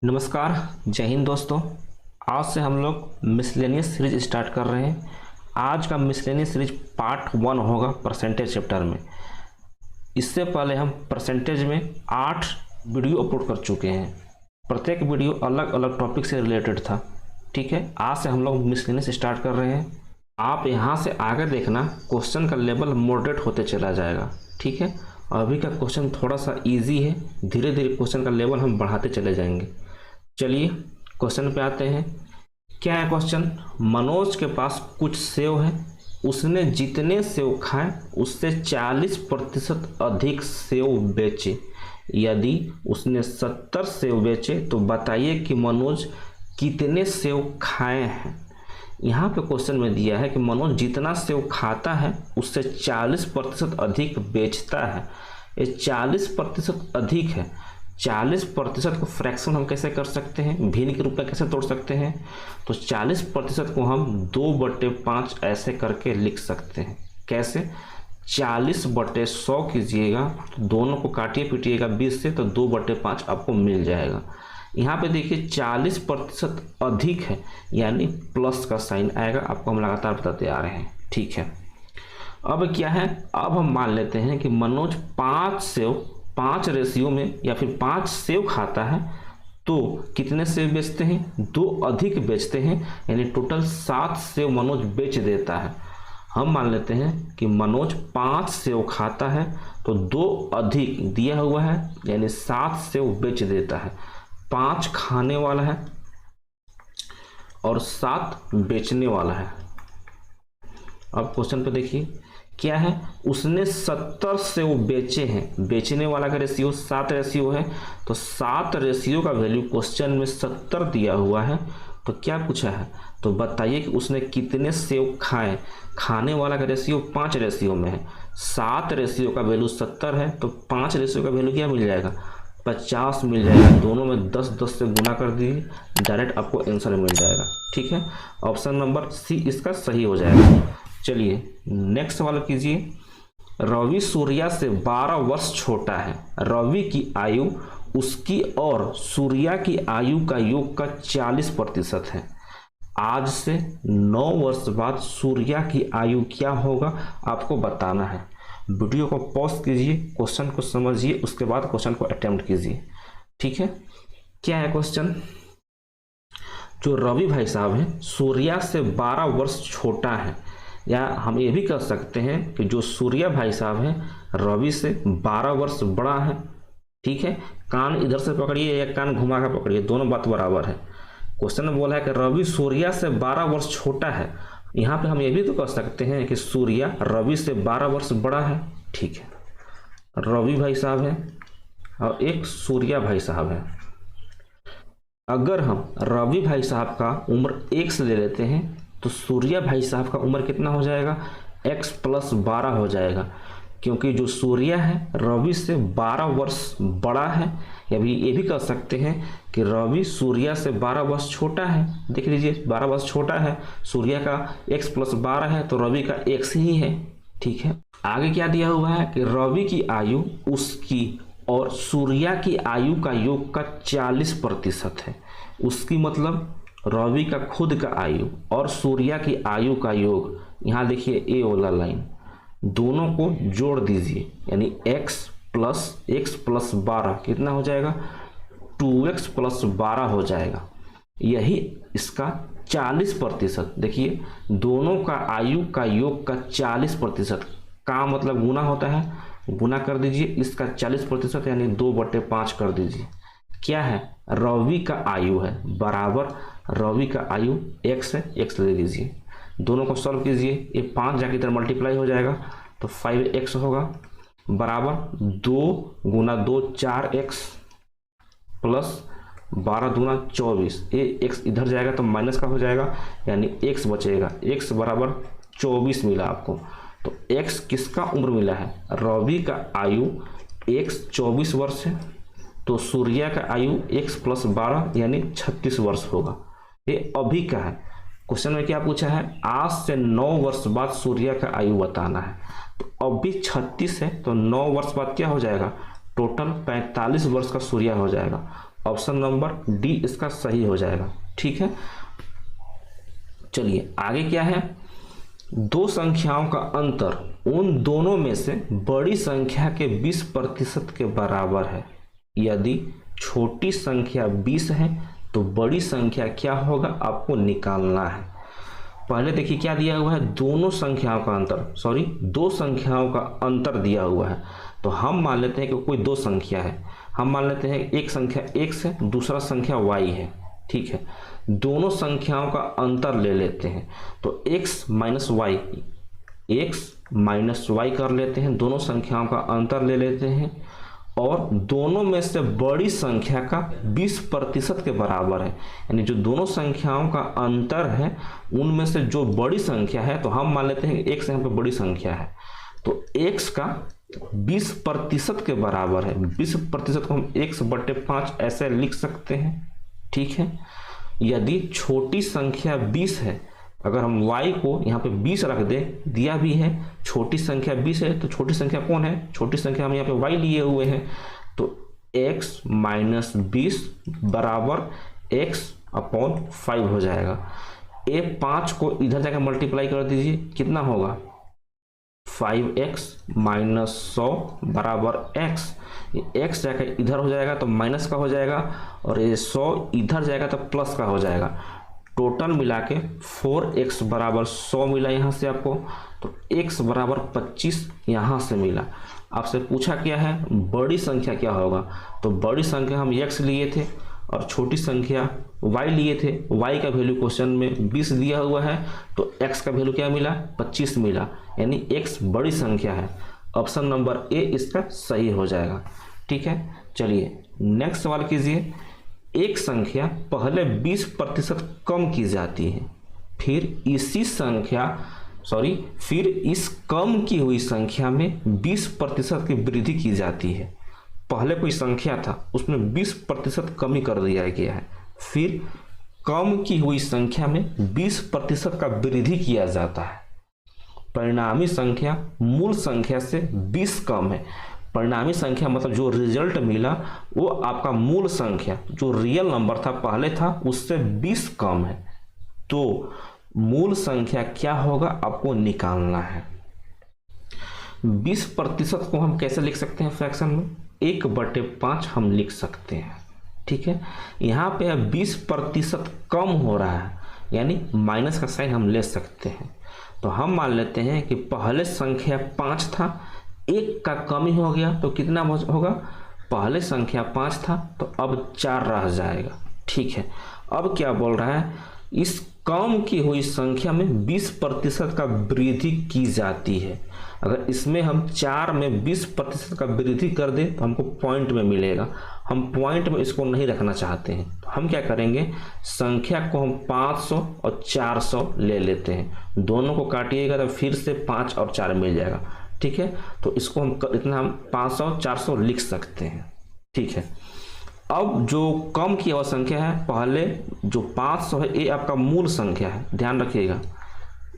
नमस्कार, जय हिंद दोस्तों। आज से हम लोग मिसलेनियस सीरीज स्टार्ट कर रहे हैं। आज का मिसलेनियस सीरीज पार्ट 1 होगा परसेंटेज चैप्टर में। इससे पहले हम परसेंटेज में 8 वीडियो अपलोड कर चुके हैं। प्रत्येक वीडियो अलग अलग टॉपिक से रिलेटेड था। ठीक है, आज से हम लोग मिसलेनियस स्टार्ट कर रहे हैं। आप यहाँ से आगे देखना, क्वेश्चन का लेवल मॉडरेट होते चला जाएगा। ठीक है, अभी का क्वेश्चन थोड़ा सा ईजी है, धीरे धीरे क्वेश्चन का लेवल हम बढ़ाते चले जाएंगे। चलिए क्वेश्चन पे आते हैं। क्या है क्वेश्चन? मनोज के पास कुछ सेव है, उसने जितने सेव खाए उससे 40% अधिक सेव बेचे। यदि उसने 70 सेव बेचे तो बताइए कि मनोज कितने सेव खाए हैं। यहाँ पे क्वेश्चन में दिया है कि मनोज जितना सेव खाता है उससे 40% अधिक बेचता है। ये 40% अधिक है। 40% को फ्रैक्शन हम कैसे कर सकते हैं, भिन्न के रूप में कैसे तोड़ सकते हैं? तो 40% को हम 2/5 ऐसे करके लिख सकते हैं। कैसे? 40/100 कीजिएगा तो दोनों को काटिए पीटिएगा 20 से, तो 2/5 आपको मिल जाएगा। यहाँ पे देखिए 40% अधिक है, यानी प्लस का साइन आएगा। आपको हम लगातार बताते आ रहे हैं। ठीक है, अब क्या है, अब हम मान लेते हैं कि मनोज 5 रेशियो में या फिर 5 सेव खाता है, तो कितने सेव बेचते हैं? 2 अधिक बेचते हैं, यानी टोटल 7 सेव मनोज बेच देता है। हम मान लेते हैं कि मनोज 5 सेव खाता है तो 2 अधिक दिया हुआ है, यानी 7 सेव बेच देता है। 5 खाने वाला है और 7 बेचने वाला है। अब क्वेश्चन पे देखिए क्या है, उसने 70 सेव बेचे हैं। बेचने वाला का रेशियो 7 रेशियो है, तो 7 रेशियो का वैल्यू क्वेश्चन में 70 दिया हुआ है। तो क्या पूछा है, तो बताइए कि उसने कितने सेव खाए। खाने वाला का रेशियो 5 रेशियो में है, 7 रेशियो का वैल्यू 70 है, तो 5 रेशियो का वैल्यू क्या मिल जाएगा? 50 मिल जाएगा। दोनों में 10 से गुना कर दीजिए, डायरेक्ट आपको आंसर मिल जाएगा। ठीक है, ऑप्शन नंबर सी इसका सही हो जाएगा। चलिए नेक्स्ट वाला कीजिए। रवि सूर्या से 12 वर्ष छोटा है। रवि की आयु उसकी और सूर्या की आयु का योग का 40% है। आज से 9 वर्ष बाद सूर्या की आयु क्या होगा, आपको बताना है। वीडियो को पॉज कीजिए, क्वेश्चन को समझिए, उसके बाद क्वेश्चन को अटेम्प्ट कीजिए। ठीक है, क्या है क्वेश्चन? जो रवि भाई साहब हैं सूर्या से 12 वर्ष छोटा है, या हम ये भी कह सकते हैं कि जो सूर्या भाई साहब हैं रवि से 12 वर्ष बड़ा है। ठीक है, कान इधर से पकड़िए या कान घुमा कर पकड़िए, दोनों बात बराबर है। क्वेश्चन में बोला है कि रवि सूर्या से 12 वर्ष छोटा है। यहाँ पे हम ये भी तो कह सकते हैं कि सूर्या रवि से 12 वर्ष बड़ा है। ठीक है, रवि भाई साहब हैं और एक सूर्या भाई साहब हैं। अगर हम रवि भाई साहब का उम्र x ले लेते हैं तो सूर्या भाई साहब का उम्र कितना हो जाएगा? x + 12 हो जाएगा, क्योंकि जो सूर्या है रवि से 12 वर्ष बड़ा है। या भी ये भी कह सकते हैं कि रवि सूर्या से 12 वर्ष छोटा है। देख लीजिए 12 वर्ष छोटा है, सूर्या का x + 12 है, तो रवि का x ही है। ठीक है, आगे क्या दिया हुआ है कि रवि की आयु उसकी और सूर्या की आयु का योग का 40% है। उसकी मतलब रवि का खुद का आयु और सूर्या की आयु का योग। यहाँ देखिए ए वाला लाइन, दोनों को जोड़ दीजिए, यानी x + 12 कितना हो जाएगा? 2x + 12 हो जाएगा। यही इसका 40%। देखिए दोनों का आयु का योग का 40% का मतलब गुना होता है, गुना कर दीजिए। इसका 40% यानी 2/5 कर दीजिए। क्या है? रवि का आयु है बराबर रवि का आयु x है, x ले लीजिए। दोनों को सॉल्व कीजिए, ये 5 जाके इधर मल्टीप्लाई हो जाएगा तो 5x होगा बराबर 2 × 2 4x प्लस 12 दूना 24। ये x इधर जाएगा तो माइनस का हो जाएगा, यानी x बचेगा। x बराबर 24 मिला आपको। तो x किसका उम्र मिला है? रवि का आयु x 24 वर्ष है, तो सूर्या का आयु x + 12 यानी 36 वर्ष होगा। ये अभी का है। क्वेश्चन में क्या पूछा है? आज से 9 वर्ष बाद सूर्या का आयु बताना है। तो अभी 36 है, तो 9 वर्ष बाद क्या हो जाएगा? टोटल 45 वर्ष का सूर्या हो जाएगा। ऑप्शन नंबर डी इसका सही हो जाएगा। ठीक है, चलिए आगे क्या है, दो संख्याओं का अंतर उन दोनों में से बड़ी संख्या के 20% के बराबर है। यदि छोटी संख्या 20 है तो बड़ी संख्या क्या होगा, आपको निकालना है। पहले देखिए क्या दिया हुआ है, दोनों संख्याओं का अंतर, सॉरी दो संख्याओं का अंतर दिया हुआ है। तो हम मान लेते हैं कि कोई दो संख्या है, हम मान लेते हैं एक संख्या x है, दूसरा संख्या y है। ठीक है, दोनों संख्याओं का अंतर ले लेते हैं, तो x माइनस वाई कर लेते हैं, दोनों संख्याओं का अंतर ले लेते हैं और दोनों में से बड़ी संख्या का 20% के बराबर है। यानी जो दोनों संख्याओं का अंतर है उनमें से जो बड़ी संख्या है, तो हम मान लेते हैं x यहाँ पे बड़ी संख्या है, तो x का 20% के बराबर है। 20% को हम x/5 ऐसे लिख सकते हैं। ठीक है, यदि छोटी संख्या 20 है, अगर हम y को यहाँ पे 20 रख दे, दिया भी है छोटी संख्या 20 है, तो छोटी संख्या कौन है, छोटी संख्या हम यहाँ पे y लिए हुए हैं, तो x - 20 बराबर x/5 हो जाएगा। ये 5 को इधर जाकर मल्टीप्लाई कर दीजिए, कितना होगा 5x - 100 बराबर x। ये x जाकर इधर हो जाएगा तो माइनस का हो जाएगा और ये 100 इधर जाएगा तो प्लस का हो जाएगा। टोटल मिला के 4x बराबर 100 मिला यहाँ से आपको, तो x बराबर 25 यहाँ से मिला। आपसे पूछा क्या है, बड़ी संख्या क्या होगा, तो बड़ी संख्या हम x लिए थे और छोटी संख्या y लिए थे। y का वैल्यू क्वेश्चन में 20 दिया हुआ है, तो x का वैल्यू क्या मिला, 25 मिला, यानी x बड़ी संख्या है। ऑप्शन नंबर ए इसका सही हो जाएगा। ठीक है, चलिए नेक्स्ट सवाल कीजिए। एक संख्या पहले 20% कम की जाती है, फिर इस कम की हुई संख्या में 20% की वृद्धि की जाती है। पहले कोई संख्या था उसमें 20% कमी कर दिया गया है, फिर कम की हुई संख्या में 20% का वृद्धि किया जाता है। परिणामी संख्या मूल संख्या से 20 कम है। परिणामी संख्या मतलब जो रिजल्ट मिला वो आपका मूल संख्या जो रियल नंबर था पहले था उससे 20 कम है, तो मूल संख्या क्या होगा आपको निकालना है। 20% को हम कैसे लिख सकते हैं फ्रैक्शन में, 1/5 हम लिख सकते हैं। ठीक है, यहाँ पे 20% कम हो रहा है, यानी माइनस का साइन हम ले सकते हैं। तो हम मान लेते हैं कि पहले संख्या 5 था, 1 का कमी हो गया तो कितना होगा, पहले संख्या 5 था तो अब 4 रह जाएगा। ठीक है, अब क्या बोल रहा है, इस कम की हुई संख्या में 20% का वृद्धि की जाती है। अगर इसमें हम 4 में 20% का वृद्धि कर दें तो हमको पॉइंट में मिलेगा, हम पॉइंट में इसको नहीं रखना चाहते हैं, तो हम क्या करेंगे, संख्या को हम 500 और 400 ले लेते हैं, दोनों को काटिएगा तो फिर से 5 और 4 मिल जाएगा। ठीक है, तो इसको हम इतना हम 500 400 लिख सकते हैं। ठीक है, अब जो कम की हुआ संख्या है, पहले जो 500 है ये आपका मूल संख्या है, ध्यान रखिएगा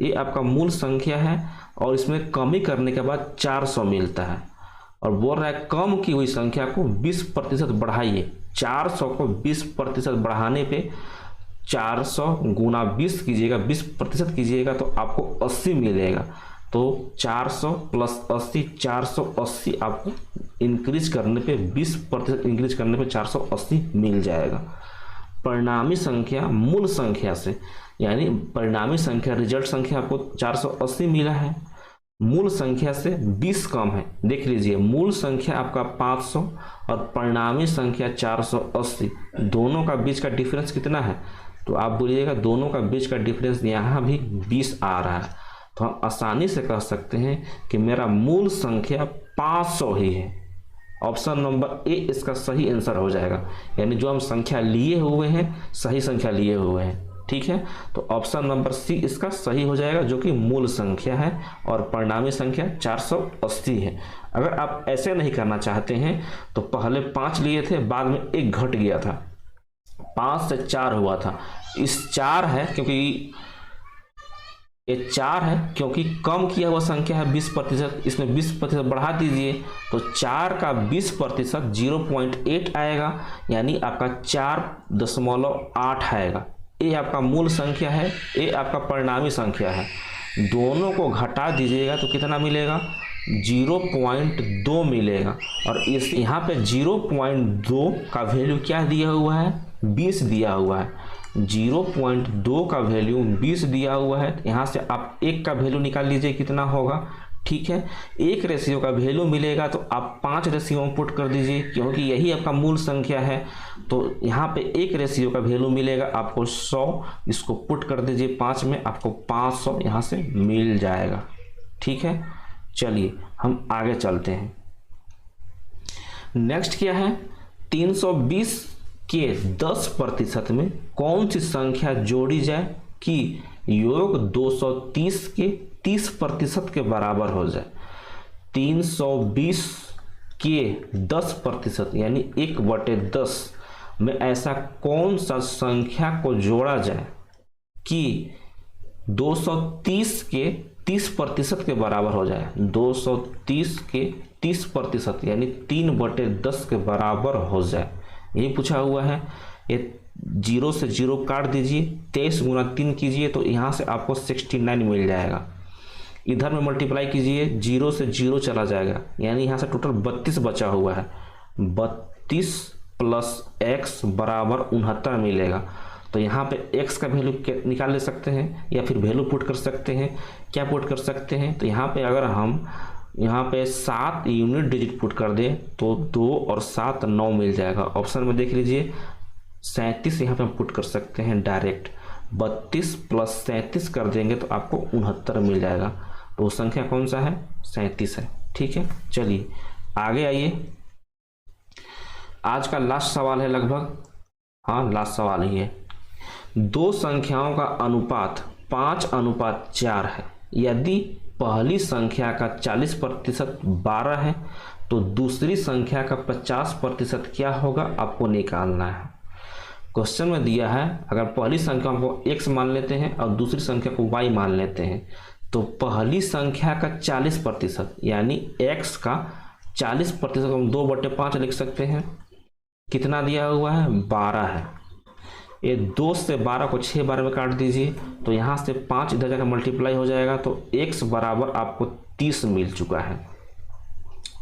ये आपका मूल संख्या है और इसमें कमी करने के बाद 400 मिलता है और बोल रहा है कम की हुई संख्या को 20% बढ़ाइए। 400 को 20% बढ़ाने पे 400 गुना 20 कीजिएगा, 20% कीजिएगा तो आपको 80 मिलेगा। तो 400 प्लस 80, 480 आपको इंक्रीज करने पे 20% इंक्रीज करने पे 480 मिल जाएगा। परिणामी संख्या मूल संख्या से, यानी परिणामी संख्या रिजल्ट संख्या आपको 480 मिला है, मूल संख्या से 20 कम है। देख लीजिए मूल संख्या आपका 500 और परिणामी संख्या 480, दोनों का बीच का डिफरेंस कितना है, तो आप बोलिएगा दोनों का बीच का डिफरेंस यहाँ भी 20 आ रहा है। तो हम आसानी से कह सकते हैं कि मेरा मूल संख्या 500 ही है। ऑप्शन नंबर ए इसका सही आंसर हो जाएगा, यानी जो हम संख्या लिए हुए हैं सही संख्या लिए हुए हैं। ठीक है, तो ऑप्शन नंबर सी इसका सही हो जाएगा, जो कि मूल संख्या है और परिणामी संख्या 480 है। अगर आप ऐसे नहीं करना चाहते हैं तो पहले 5 लिए थे, बाद में 1 घट गया था, 5 से 4 हुआ था, इस 4 है क्योंकि ये 4 है, क्योंकि कम किया हुआ संख्या है 20%, इसमें 20% बढ़ा दीजिए तो 4 का 20% 0.8 आएगा, यानी आपका 4.8 आएगा। ये आपका मूल संख्या है, ये आपका परिणामी संख्या है। दोनों को घटा दीजिएगा तो कितना मिलेगा, 0.2 मिलेगा। और इस यहाँ पे 0.2 का वैल्यू क्या दिया हुआ है, 20 दिया हुआ है। 0.2 का वैल्यू 20 दिया हुआ है। यहाँ से आप 1 का वैल्यू निकाल लीजिए कितना होगा, ठीक है। 1 रेशियो का वैल्यू मिलेगा तो आप 5 रेशियो में पुट कर दीजिए, क्योंकि यही आपका मूल संख्या है। तो यहाँ पे 1 रेशियो का वैल्यू मिलेगा आपको 100, इसको पुट कर दीजिए 5 में, आपको 500 यहाँ से मिल जाएगा, ठीक है। चलिए हम आगे चलते हैं। नेक्स्ट क्या है, 320 के 10% में कौन सी संख्या जोड़ी जाए कि योग 230 के 30% के बराबर हो जाए। 320 के 10% यानी 1/10 में ऐसा कौन सा संख्या को जोड़ा जाए कि 230 के 30% के बराबर हो जाए। 230 के 30% यानी 3/10 के बराबर हो जाए, यही पूछा हुआ है। ये 0 से 0 काट दीजिए, 23 गुना 3 कीजिए तो यहाँ से आपको 69 मिल जाएगा। इधर में मल्टीप्लाई कीजिए, 0 से 0 चला जाएगा, यानी यहाँ से टोटल 32 बचा हुआ है। 32 प्लस x बराबर 69 मिलेगा। तो यहाँ पे x का वैल्यू निकाल ले सकते हैं या फिर वैल्यू पुट कर सकते हैं। क्या पुट कर सकते हैं, तो यहाँ पे अगर हम यहाँ पे 7 यूनिट डिजिट पुट कर दें तो 2 और 7 9 मिल जाएगा। ऑप्शन में देख लीजिए 37 यहाँ पे हम पुट कर सकते हैं डायरेक्ट। 32 प्लस 37 कर देंगे तो आपको 69 मिल जाएगा। तो संख्या कौन सा है, 37 है, ठीक है। चलिए आगे आइए, आज का लास्ट सवाल है लगभग, हाँ लास्ट सवाल ही है। दो संख्याओं का अनुपात 5:4 है। यदि पहली संख्या का 40% 12 है तो दूसरी संख्या का 50% क्या होगा, आपको निकालना है। क्वेश्चन में दिया है अगर पहली संख्या को x मान लेते हैं और दूसरी संख्या को y मान लेते हैं तो पहली संख्या का 40% यानी x का 40% को हम 2/5 लिख सकते हैं। कितना दिया हुआ है, 12 है। ये 2 से 12 को 6 बार में काट दीजिए तो यहाँ से 5 इधर जाकर मल्टीप्लाई हो जाएगा तो x बराबर आपको 30 मिल चुका है,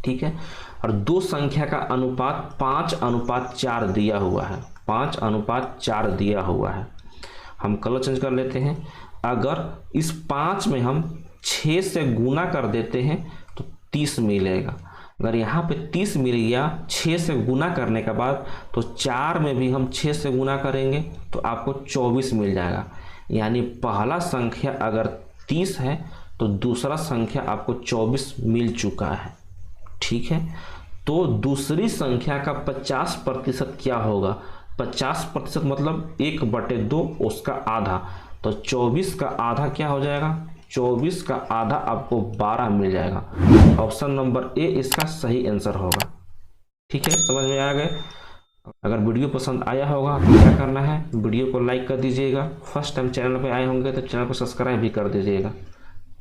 ठीक है। और दो संख्या का अनुपात 5:4 दिया हुआ है, 5:4 दिया हुआ है। हम कलर चेंज कर लेते हैं। अगर इस 5 में हम 6 से गुना कर देते हैं तो 30 मिलेगा। अगर यहाँ पे 30 मिल गया 6 से गुना करने के बाद, तो 4 में भी हम 6 से गुना करेंगे तो आपको 24 मिल जाएगा। यानी पहला संख्या अगर 30 है तो दूसरा संख्या आपको 24 मिल चुका है, ठीक है। तो दूसरी संख्या का 50% क्या होगा, 50% मतलब 1/2 उसका आधा, तो 24 का आधा क्या हो जाएगा, 24 का आधा आपको 12 मिल जाएगा। ऑप्शन नंबर ए इसका सही आंसर होगा, ठीक है। समझ में आ गए। अगर वीडियो पसंद आया होगा तो क्या करना है, वीडियो को लाइक कर दीजिएगा। फर्स्ट टाइम चैनल पे आए होंगे तो चैनल को सब्सक्राइब भी कर दीजिएगा,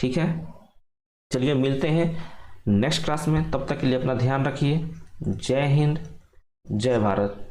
ठीक है। चलिए मिलते हैं नेक्स्ट क्लास में, तब तक के लिए अपना ध्यान रखिए। जय हिंद, जय भारत।